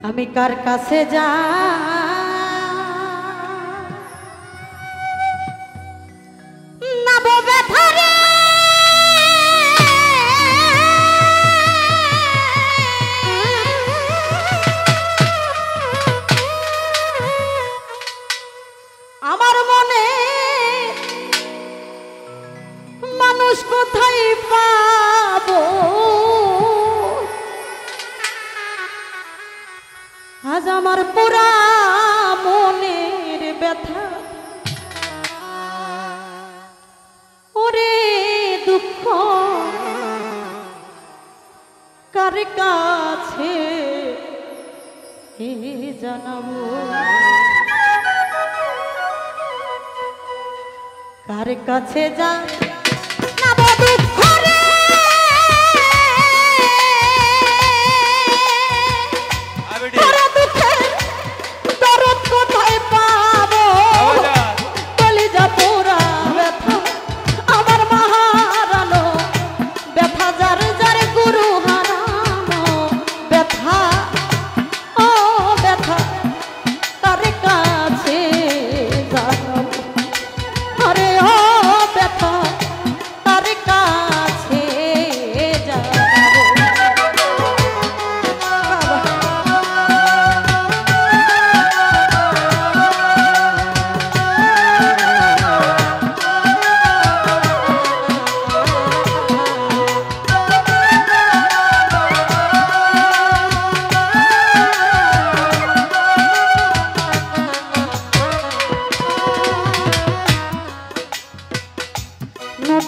আমি কার কাছে যা আমার মনে মানুষ কোথায় পাবো আজ আমার পুরা মনের ব্যথা ওরে দুঃখ কার কাছে জানাবো কার কাছে যা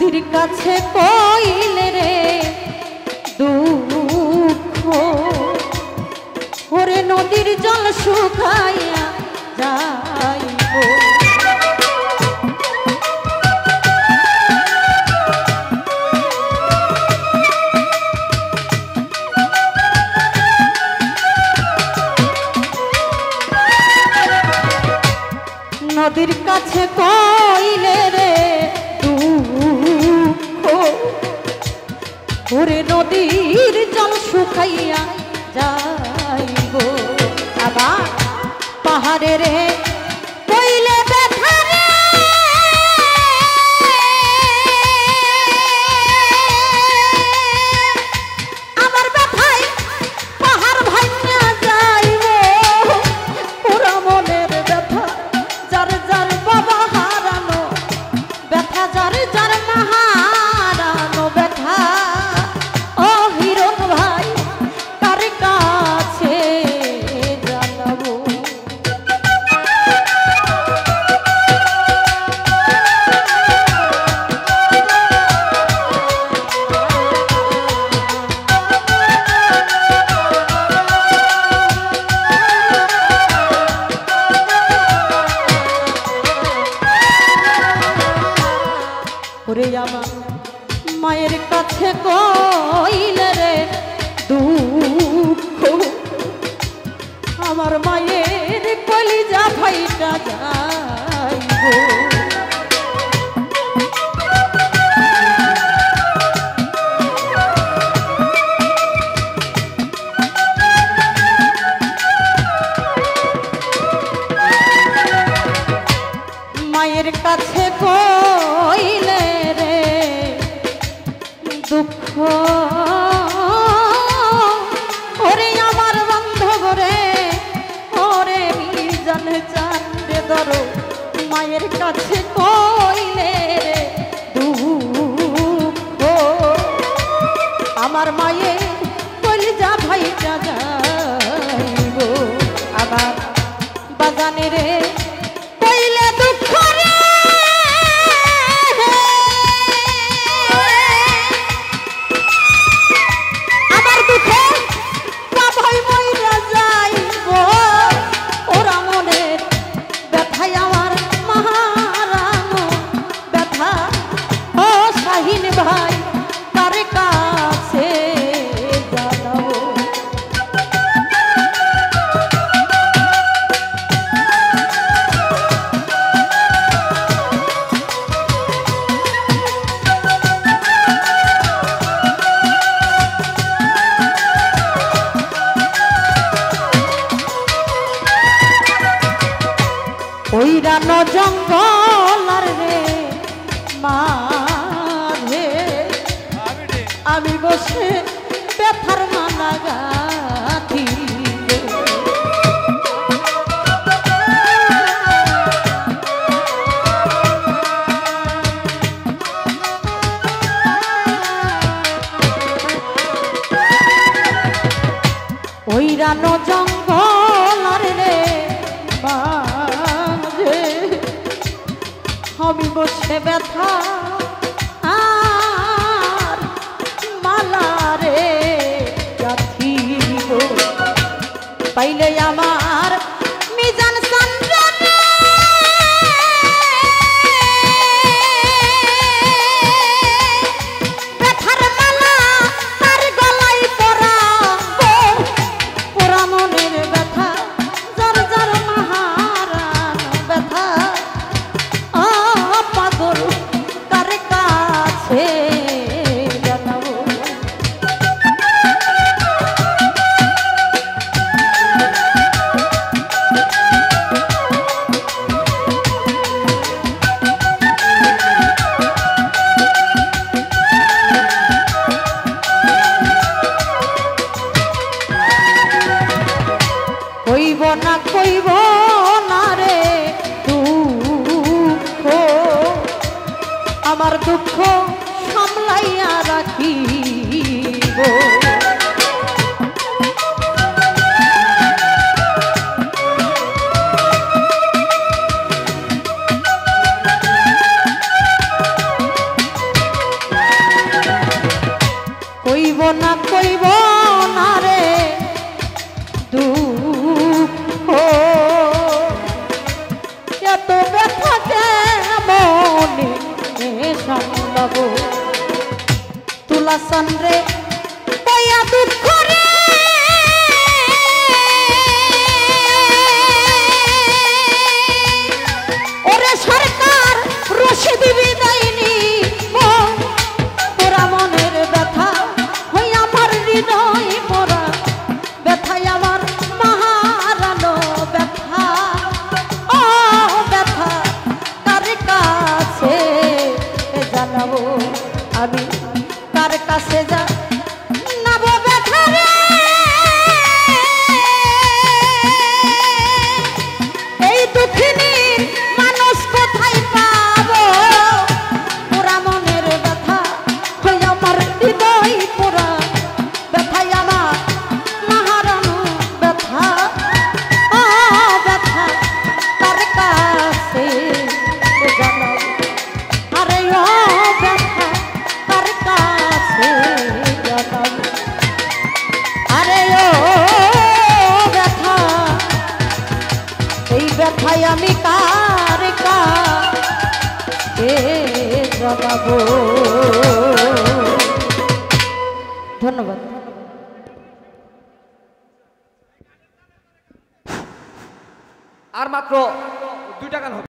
নদীর কাছে কইলে রে দুঃখ ওরে নদীর জল শুকাইয়া যাইব নদীর কাছে কইলে রে ওরে নদীর জল শুকাইয়া যাইব আবার পাহাড়ে রে কইলে ব্যথা রে আমার ব্যথায় পাহাড় ভাঙিয়া যাইব পুরা মনের ব্যথা যার যার বাবা হারানো ব্যথা যার যার মা হারানো ব্যথা আমার মায়ের কাছে কইলে রে দুঃখ আমার মায়ের কলিজা ফাইটা যাইব মায়ের কাছে কইলে দুঃখ ওরে আমার বান্ধব রে ওরে মিজান চাঁদে ধরো মায়ের কাছে কইলে রে দুঃখ আমার মায়ের কলিজা ভাইটা যাইব আবার বাগানে রে কইলে দুঃখ রে ভাই কার কাছে জানাবো জঙ্গল আর রে মাঝে আমি বসে ব্যথার মালা গাথি ওই রানো জঙ্গল আর রে মাঝে আমি বসে ব্যথা আর মালা রে গাথিব পাইলে আমার মিজান চন্দ্রনে ব্যথার মালা তার গলায় পরাবো পোড়া মনের ব্যথা যার যার মাহারান ব্যথা পাগল কার কাছে জানাবো কইব না কইব না রে দুঃখ আমার দুঃখ সামলাইয়া রাখিব কইব না কইব না রে দুঃখ এত ব্যথা কেমনে সামলাব তুলা চন্দ্রে কইয়া দুঃখ রে ওরে সরকার রশি দিবি দেয়নি পোড়া মনের ব্যথা হই আমার হৃদয় পোড়া ব্যথায় আমার মাহারানো ব্যথা ও ব্যথা কার কাছে জানাবো আমি কার কাছে জানাবো ব্যথা রে এই দুঃখিনীর মানুষ কোথায় পাবো পোড়া মনের ব্যথা হই আমার হৃদয় পোড়া ব্যথায় আমার মাহারানো ব্যথা ও ব্যথা কার কাছে জানাবো আরে ও ব্যথা কার কাছে জানাবো আরে ও ব্যথা এই ব্যথায় আমি কার কাছে জানাবো ধন্যবাদ আর মাত্র 2টা গান হবে।